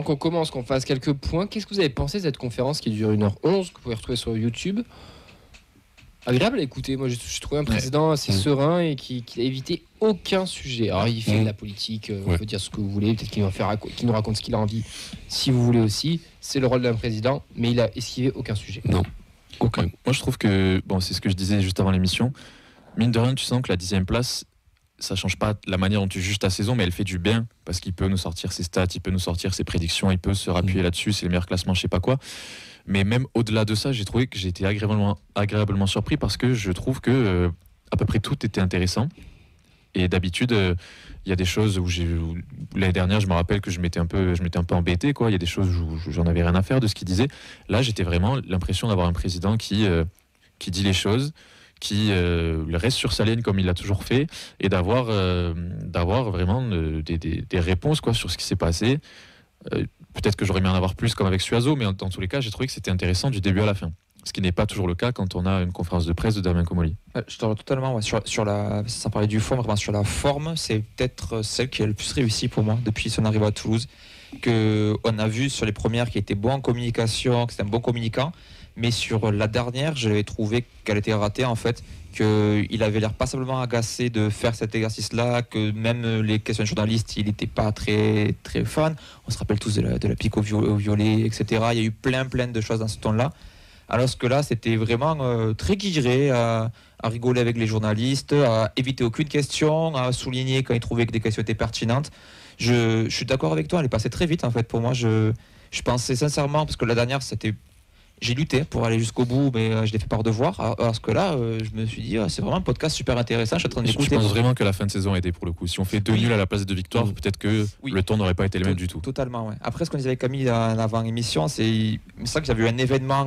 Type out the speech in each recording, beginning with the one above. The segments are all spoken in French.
avant qu'on commence, qu'on fasse quelques points, qu'est-ce que vous avez pensé de cette conférence qui dure 1h11, que vous pouvez retrouver sur YouTube? Agréable à écouter. Moi, j'ai trouvé un président assez serein et qui a évité aucun sujet. Alors, il fait de la politique, on peut dire ce que vous voulez, peut-être qu'il nous raconte ce qu'il a envie, si vous voulez aussi. C'est le rôle d'un président, mais il a esquivé aucun sujet. Non, aucun. Moi, je trouve que, c'est ce que je disais juste avant l'émission, mine de rien, tu sens que la 10e place, ça change pas la manière dont tu juges ta saison, mais elle fait du bien, parce qu'il peut nous sortir ses stats, il peut nous sortir ses prédictions, il peut se rappuyer là-dessus, c'est le meilleur classement, je sais pas quoi. Mais même au-delà de ça, j'ai trouvé que j'ai été agréablement surpris, parce que je trouve que à peu près tout était intéressant. Et d'habitude, il y a des choses où l'année dernière, je me rappelle que je m'étais un peu embêté, quoi. Il y a des choses où j'en avais rien à faire de ce qu'il disait. Là, j'étais vraiment l'impression d'avoir un président qui dit les choses, qui reste sur sa ligne comme il l'a toujours fait, et d'avoir vraiment des réponses, quoi, sur ce qui s'est passé. Peut-être que j'aurais aimé en avoir plus comme avec Suazo, mais dans tous les cas, j'ai trouvé que c'était intéressant du début à la fin. Ce qui n'est pas toujours le cas quand on a une conférence de presse de Damien Comolli. Je te rejoins totalement sans parler du fond, mais vraiment sur la forme, c'est peut-être celle qui a le plus réussi pour moi depuis son arrivée à Toulouse. On a vu sur les premières qu'il était bon en communication, que c'était un bon communicant, mais sur la dernière, je l'avais trouvé qu'elle était ratée en fait, qu'il avait l'air passablement agacé de faire cet exercice-là, que même les questions de journalistes, il n'était pas très, très fan. On se rappelle tous de la pique au violet, etc. Il y a eu plein de choses dans ce ton-là. Alors que là, c'était vraiment très guiré à rigoler avec les journalistes, à éviter aucune question, à souligner quand il trouvait que des questions étaient pertinentes. Je suis d'accord avec toi, elle est passée très vite en fait. Pour moi, je pensais sincèrement, parce que la dernière, j'ai lutté pour aller jusqu'au bout, mais je l'ai fait par devoir. Alors que là, je me suis dit, c'est vraiment un podcast super intéressant. Je suis en train d'écouter. Je pense vraiment que la fin de saison a aidé pour le coup. Si on fait 2 nuls à la place de 2 victoires, peut-être que le ton n'aurait pas été le même du tout. Totalement, ouais. Après, ce qu'on disait avec Camille en avant-émission, c'est ça que j'avais eu un événement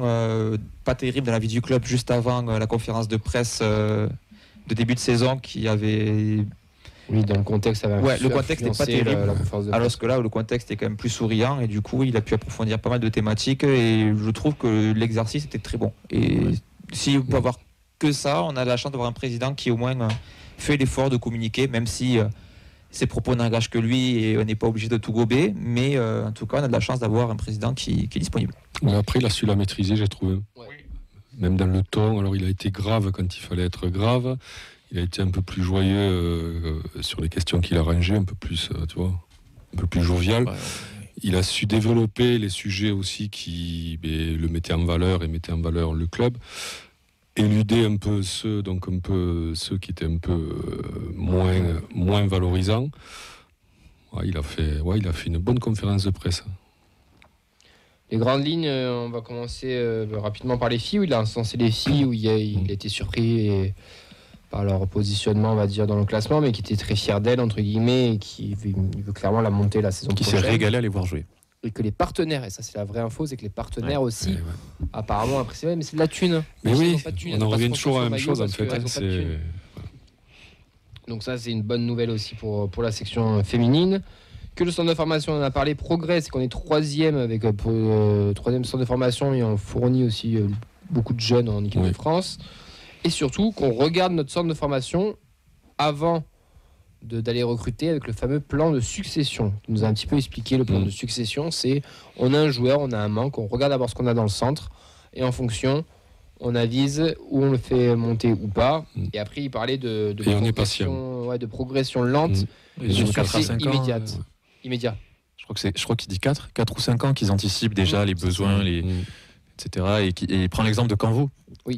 pas terrible dans la vie du club juste avant la conférence de presse de début de saison qui avait... Oui, dans le contexte, le contexte n'est pas terrible. Alors que là, le contexte est quand même plus souriant et du coup, il a pu approfondir pas mal de thématiques et je trouve que l'exercice était très bon. Et si on peut avoir que ça, on a la chance d'avoir un président qui au moins fait l'effort de communiquer, même si ses propos n'engagent que lui et on n'est pas obligé de tout gober. Mais en tout cas, on a de la chance d'avoir un président qui est disponible. Mais après, il a su la maîtriser, j'ai trouvé. Ouais. Même dans le ton, alors il a été grave quand il fallait être grave. Il a été un peu plus joyeux sur les questions qu'il a rangées, un peu plus, un peu plus jovial. Il a su développer les sujets aussi qui le mettaient en valeur et mettaient en valeur le club. Éluder un peu ceux qui étaient un peu moins valorisants. Il a fait une bonne conférence de presse. Les grandes lignes, on va commencer rapidement par les filles, où il a incensé les filles, où il a été surpris par leur positionnement, on va dire, dans le classement, mais qui était très fier d'elle, entre guillemets, et qui veut clairement la monter la saison prochaine. Qui s'est régalé à les voir jouer. Et que les partenaires, et ça c'est la vraie info, c'est que les partenaires aussi, apparemment impressionnés, mais c'est de la thune. Mais oui, on en revient toujours à la même chose en fait. Donc ça c'est une bonne nouvelle aussi pour la section féminine. Que le centre de formation, on en a parlé, progresse, c'est qu'on est troisième avec troisième centre de formation et on fournit aussi beaucoup de jeunes en équipe de France. Et surtout qu'on regarde notre centre de formation avant d'aller recruter avec le fameux plan de succession. Il nous a un petit peu expliqué le plan de succession, c'est on a un joueur, on a un manque, on regarde d'abord ce qu'on a dans le centre et en fonction, on avise où on le fait monter ou pas. Et après, il parlait de progression lente, de 4 à 5 immédiate. Immédiat. Je crois qu'il dit 4 ou 5 ans qu'ils anticipent déjà les besoins, etc. Et il prend l'exemple de Canvo,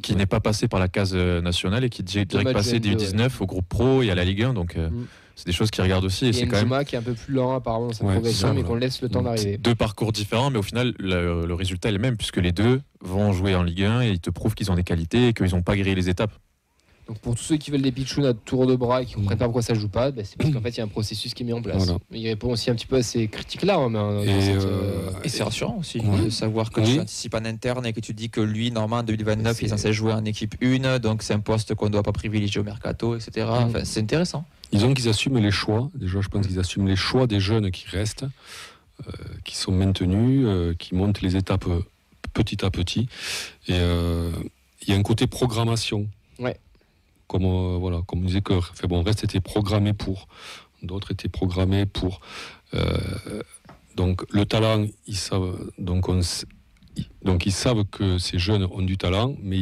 qui n'est pas passé par la case nationale et qui est direct passé du U19 au groupe pro et à la Ligue 1. Donc c'est des choses qu'ils regardent aussi. Et c'est quand même qui est un peu plus lent apparemment dans sa progression, mais qu'on laisse le temps d'arriver. 2 parcours différents, mais au final le résultat est le même, puisque les deux vont jouer en Ligue 1 et ils te prouvent qu'ils ont des qualités et qu'ils n'ont pas grillé les étapes. Donc pour tous ceux qui veulent des pitchouns à tour de bras et qui ne comprennent pas pourquoi ça ne joue pas, c'est parce qu'en fait il y a un processus qui est mis en place. Voilà. Il répond aussi un petit peu à ces critiques-là. Et c'est rassurant aussi de savoir que tu anticipes en interne et que tu dis que lui, normalement en 2029, il est censé jouer en équipe 1, donc c'est un poste qu'on ne doit pas privilégier au mercato, etc. Enfin, c'est intéressant. Disons qu'ils assument les choix. Déjà, je pense qu'ils assument les choix des jeunes qui restent, qui sont maintenus, qui montent les étapes petit à petit. Et il y a un côté programmation. Ouais. Comme on disait que Reste était programmé pour, d'autres étaient programmés pour. Donc le talent, ils savent, donc ils savent que ces jeunes ont du talent, mais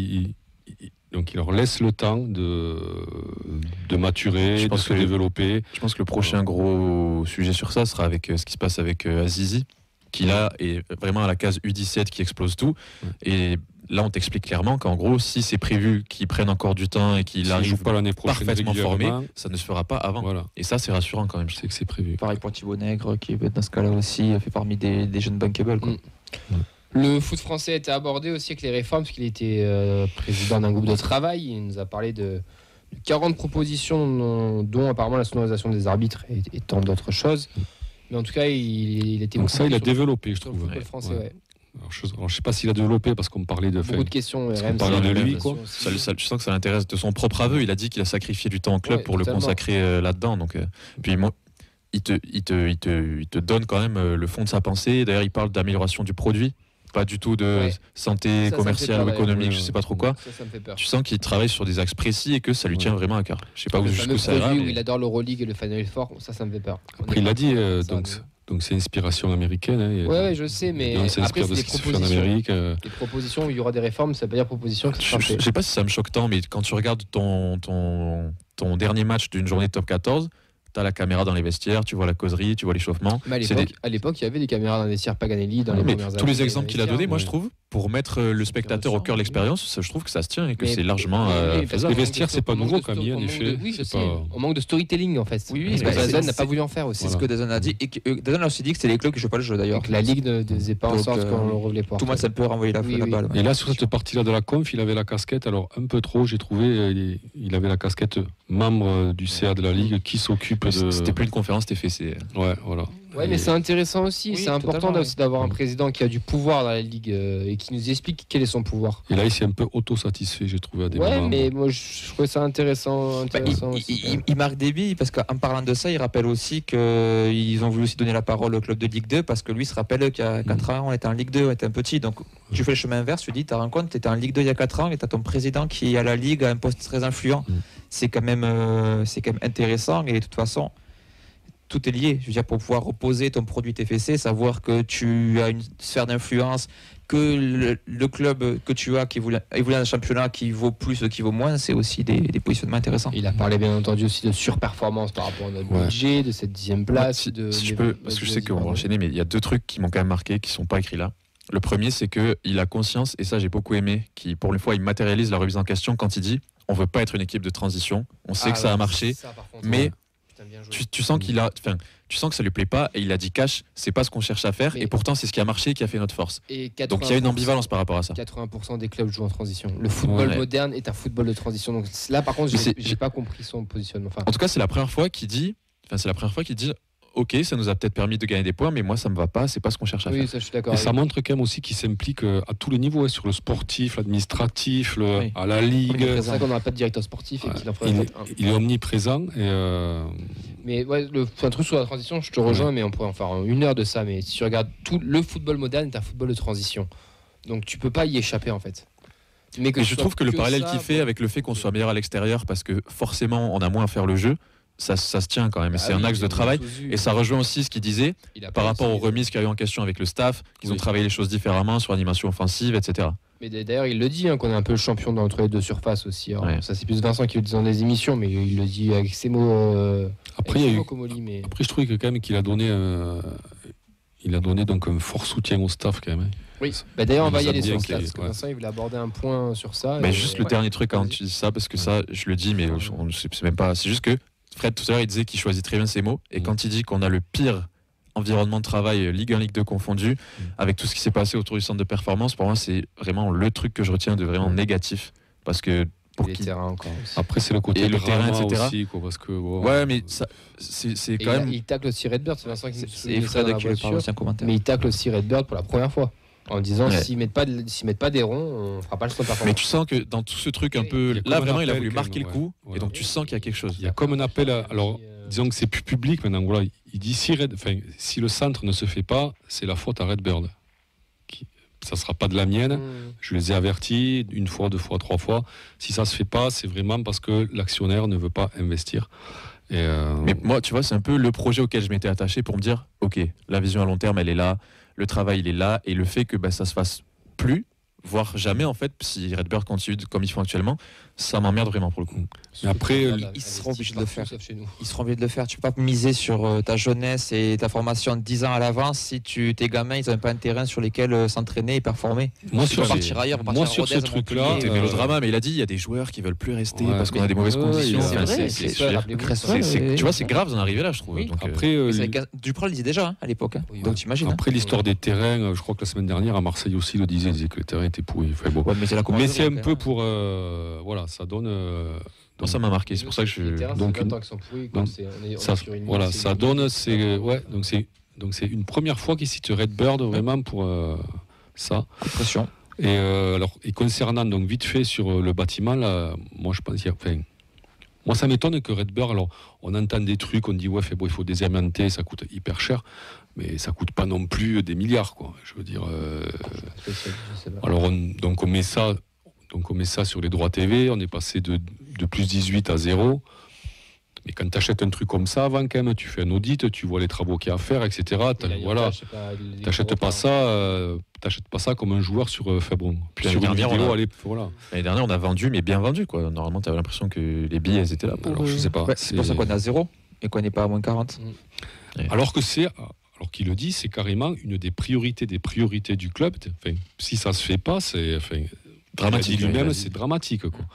donc ils leur laissent le temps de maturer, de se développer. Je pense que le prochain gros sujet sur ça sera avec ce qui se passe avec Azizi, qui là est vraiment à la case U17 qui explose tout. Et là, on t'explique clairement qu'en gros, si c'est prévu qu'il prenne encore du temps et qu'il arrive pas l'année prochaine parfaitement formé, ça ne se fera pas avant. Voilà. Et ça, c'est rassurant quand même. Je sais que c'est prévu. Pareil pour Thibaut Nègre, qui dans ce cas-là aussi fait parmi des jeunes bankable. Le foot français a été abordé aussi avec les réformes, parce qu'il était président d'un groupe de travail. Il nous a parlé de 40 propositions, dont apparemment la sonorisation des arbitres et tant d'autres choses. Mais en tout cas, il était... Donc ça, il a développé, je sur trouve. le football français, ouais. Alors, je ne sais pas s'il a développé parce qu'on parlait de beaucoup de questions. on parlait de lui, quoi. Tu sens que ça l'intéresse de son propre aveu. Il a dit qu'il a sacrifié du temps au club pour totalement. le consacrer là-dedans. Donc, puis moi, il te donne quand même le fond de sa pensée. D'ailleurs, il parle d'amélioration du produit, pas du tout de santé Ça commerciale me fait ou peur, économique, je sais pas trop quoi. Ça me fait peur. Tu sens qu'il travaille sur des axes précis et que ça lui tient vraiment à cœur. Je sais pas jusqu'où ça ira. Où il adore l'Euroleague et le Final Four, ça me fait peur. Après, il a dit, donc c'est inspiration américaine. Hein, ouais, je sais, mais on après, s'inspire de ce qui se fait en Amérique. Les propositions, il y aura des réformes, ça veut pas dire propositions qui seront faites. Je sais pas si ça me choque tant, mais quand tu regardes ton dernier match d'une journée de top 14, tu as la caméra dans les vestiaires, tu vois la causerie, tu vois l'échauffement. Mais à l'époque, il y avait des caméras dans les vestiaires Paganelli dans les premières années. Tous les exemples qu'il a donnés, moi je trouve, pour mettre le spectateur au cœur de l'expérience, je trouve que ça se tient et que c'est largement faisable. Les vestiaires, c'est pas nouveau comme en effet. Oui, je sais. On manque de storytelling en fait. Oui, parce que DAZN n'a pas voulu en faire aussi. C'est ce que DAZN a dit. Et DAZN a aussi dit que c'était les clubs qui jouaient pas le jeu d'ailleurs. La Ligue ne faisait pas en sorte qu'on le relève pas. Tout le monde, ça peut renvoyer la balle. Et là, sur cette partie-là de la conf, il avait la casquette, alors un peu trop, j'ai trouvé, il avait la casquette membre du CA de la Ligue qui s'occupe de. C'était plus une conférence TFC. Ouais, voilà. Ouais, mais c'est intéressant aussi. Oui, c'est important totalement, aussi d'avoir un président qui a du pouvoir dans la Ligue et qui nous explique quel est son pouvoir. Et là, il s'est un peu auto-satisfait, j'ai trouvé à des ouais, moments. mais moi, je trouvais ça intéressant. Il marque des billes parce qu'en parlant de ça, il rappelle aussi qu'ils ont voulu aussi donner la parole au club de Ligue 2 parce que lui se rappelle qu'il y a 4 ans, on était en Ligue 2, on était un petit. Donc, tu fais le chemin inverse, tu dis, tu te rends compte, tu étais en Ligue 2 il y a 4 ans et tu as ton président qui est à la Ligue, à un poste très influent. C'est quand même intéressant et de toute façon, tout est lié. Je veux dire, pour pouvoir reposer ton produit TFC, savoir que tu as une sphère d'influence, que le club que tu as qui évolue dans un championnat qui vaut plus ou qui vaut moins, c'est aussi des positionnements intéressants. Il a parlé bien entendu aussi de surperformance par rapport à notre budget, de cette 10e place. Si je peux, parce que je sais qu'on va enchaîner, mais il y a 2 trucs qui m'ont quand même marqué, qui ne sont pas écrits là. Le premier, c'est qu'il a conscience, et ça j'ai beaucoup aimé, qui pour une fois il matérialise la remise en question quand il dit on ne veut pas être une équipe de transition, on sait que ça a marché, mais tu sens qu'il a, tu sens que ça lui plaît pas et il a dit cash, c'est pas ce qu'on cherche à faire et pourtant c'est ce qui a marché et qui a fait notre force. Donc il y a une ambivalence par rapport à ça. 80% des clubs jouent en transition. Le football moderne est un football de transition. Donc là par contre, j'ai pas compris son positionnement. En tout cas, c'est la première fois qu'il dit, ok, ça nous a peut-être permis de gagner des points, mais moi ça me va pas, c'est pas ce qu'on cherche à faire. Ça, je suis d'accord. Et ça montre quand même aussi qu'il s'implique à tous les niveaux, sur le sportif, l'administratif, à la Ligue. C'est ça qu'on n'aura pas de directeur sportif et qu'il en faudrait peut-être un. Il est omniprésent. Mais ouais, un truc sur la transition, je te rejoins, mais on pourrait en faire 1 heure de ça. Mais si tu regardes tout, le football moderne est un football de transition. Donc tu peux pas y échapper en fait. Mais je trouve que le parallèle qu'il fait avec le fait qu'on soit meilleur à l'extérieur, parce que forcément on a moins à faire le jeu, ça se tient quand même, c'est un axe de travail et ça rejoint aussi ce qu'il disait par rapport aux remises qu'il y a eu en question avec le staff, qu'ils ont travaillé les choses différemment sur l'animation offensive, etc. Mais d'ailleurs il le dit qu'on est un peu le champion entre les 2 surfaces aussi. Ça c'est plus Vincent qui le dit dans des émissions, mais il le dit avec ses mots. Après je trouvais que quand même qu'il a donné donc un fort soutien au staff quand même. Oui. D'ailleurs on va y aller sur ça parce que Vincent il voulait aborder un point sur ça. Mais juste le dernier truc quand tu dis ça, parce que ça je le dis mais on ne sait même pas, c'est juste que Fred tout à l'heure il disait qu'il choisit très bien ses mots et quand il dit qu'on a le pire environnement de travail Ligue 1, Ligue 2 confondu avec tout ce qui s'est passé autour du centre de performance, pour moi c'est vraiment le truc que je retiens de vraiment négatif parce que pour les terrains encore aussi. Après c'est le côté le terrain etc. aussi, quoi, parce que ouais mais ça, c'est quand même il tacle aussi Redbird, c'est Vincent qui c'est Fred qui le parle aussi en commentaire. Mais il tacle aussi Redbird pour la première fois en disant s'ils mettent pas des ronds, on fera pas le centre de performance. Mais tu sens que dans tout ce truc un peu là vraiment il a voulu marquer le coup et donc tu sens qu'il y a quelque chose. Il y a comme un appel alors disons que c'est plus public maintenant, voilà, il dit si le centre ne se fait pas, c'est la faute à Redbird. Ça ne sera pas de la mienne. Je les ai avertis 1 fois, 2 fois, 3 fois. Si ça ne se fait pas, c'est vraiment parce que l'actionnaire ne veut pas investir. Mais moi, tu vois, c'est un peu le projet auquel je m'étais attaché pour me dire, ok, la vision à long terme, elle est là, le travail, il est là, et le fait que ça se fasse plus, voire jamais, en fait, si Redbird continue comme ils font actuellement, ça m'emmerde vraiment pour le coup. Mais après, ils seront obligés de le faire. Chez nous. Ils seront obligés de le faire. Tu peux pas miser sur ta jeunesse et ta formation 10 ans à l'avance si tes gamins ils n'ont pas un terrain sur lequel s'entraîner et performer. moi, Tu peux partir ailleurs, moi, sur ce truc-là, C'était mélodrama, mais il a dit, il y a des joueurs qui veulent plus rester Ouais, parce qu'on mais- a des mauvaises ouais, conditions. c'est Enfin, vrai, c'est- c'est- tu vois, c'est grave d'en arriver là, je trouve. Oui. Donc, après, Duprol le disait déjà à l'époque. Oui, Donc t'imagines. après l'histoire des terrains, je crois que la semaine dernière à Marseille aussi il disait que les terrains étaient pourris. Enfin, bon. Ouais, mais c'est la Mais c'est un Coupe peu pour voilà, ça donne. moi, ça m'a marqué, c'est pour ça que Les je. terrains, donc, c'est 20 ans qu'ils sont pourris, donc, on est ça, sur une voilà, ligne, ça une donne, ligne. c'est ouais, donc c'est une première fois qu'il cite Redbird vraiment pour ça. de pression. Et alors et concernant donc vite fait sur le bâtiment là, moi je pense qu'il y a, enfin, moi ça m'étonne que Redbird, alors on entend des trucs, on dit ouais bon, il faut désamianter, ça coûte hyper cher, mais ça coûte pas non plus des milliards quoi. Je veux dire. Je sais pas. Alors on met ça sur les droits TV, on est passé de plus 18 à 0. Mais quand tu achètes un truc comme ça, avant quand même, tu fais un audit, tu vois les travaux qu'il y a à faire, etc. Voilà, t'achètes pas ça comme un joueur sur bon, Puis sur l'année une dernière, vidéo. on a- allez, voilà. L'année dernière, on a vendu, mais bien vendu, quoi. Normalement, tu avais l'impression que les billets, elles étaient là. Alors je sais pas. Ouais, c'est pour ça qu'on est à 0 et qu'on n'est pas à moins 40. Alors qu'il le dit, c'est carrément une des priorités du club. Enfin, si ça se fait pas, c'est Dramatique, il a dit lui-même, il a dit. c'est dramatique quoi.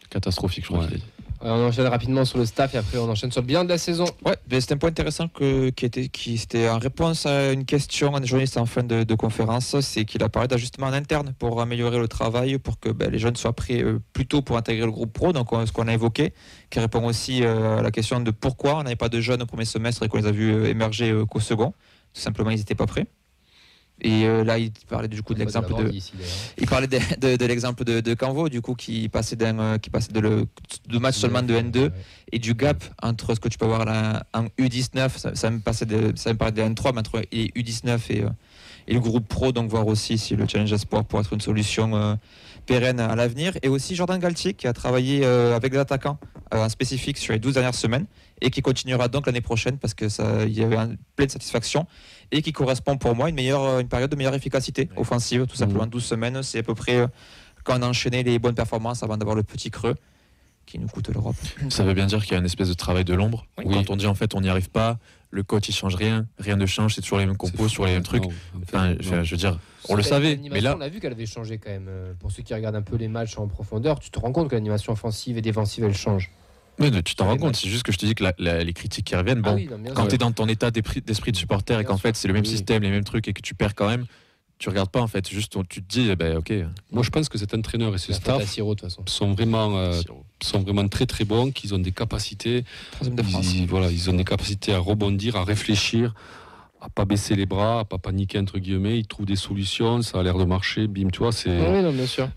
Catastrophique, je crois. Ouais. qu'il a dit. On enchaîne rapidement sur le staff et après on enchaîne sur le bilan de la saison. Ouais, mais c'était un point intéressant qui c'était en réponse à une question d'un journaliste en fin de conférence, c'est qu'il a parlé d'ajustement en interne pour améliorer le travail, pour que les jeunes soient prêts plus tôt pour intégrer le groupe pro, donc ce qu'on a évoqué, qui répond aussi à la question de pourquoi on n'avait pas de jeunes au premier semestre et qu'on les a vus émerger qu'au second. Tout simplement, ils n'étaient pas prêts. Et là, il parlait du coup de l'exemple il parlait de l'exemple de Canvo, du coup, qui passait de match seulement de N2 et du gap entre ce que tu peux avoir là en U19, ça me parlait de N3, mais entre U19 et le groupe pro, donc voir aussi si le Challenge Espoir pourrait être une solution pérenne à l'avenir. Et aussi Jordan Galtier qui a travaillé avec des attaquants en spécifique sur les 12 dernières semaines et qui continuera donc l'année prochaine parce que il y avait pleine satisfaction et qui correspond pour moi à une période de meilleure efficacité offensive, tout simplement. 12 semaines, c'est à peu près quand on a enchaîné les bonnes performances avant d'avoir le petit creux qui nous coûte l'Europe. Ça veut bien dire qu'il y a une espèce de travail de l'ombre. Oui. Quand on dit en fait on n'y arrive pas, le coach il change rien ne change, c'est toujours les mêmes compos, sur les mêmes trucs. Enfin, je veux dire, on le savait, mais là, on a vu qu'elle avait changé quand même. Pour ceux qui regardent un peu les matchs en profondeur, tu te rends compte que l'animation offensive et défensive elle change. mais tu t'en rends compte, c'est juste que je te dis que les critiques qui reviennent, bon, Ah oui, non, bien quand sûr. tu es dans ton état d'esprit de supporter et Bien qu'en sûr. fait c'est le même Oui. système, les mêmes trucs et que tu perds quand même, tu regardes pas en fait, juste tu te dis, ok. Moi je pense que cet entraîneur et ce La faute à staff Siro, de toute façon. sont vraiment très très bons, qu'ils ont des capacités. Troisième de France. Ils ont des capacités à rebondir, à réfléchir, à pas baisser les bras, à pas paniquer entre guillemets. Ils trouvent des solutions, ça a l'air de marcher. Bim, tu vois, c'est. Oui, non, bien sûr.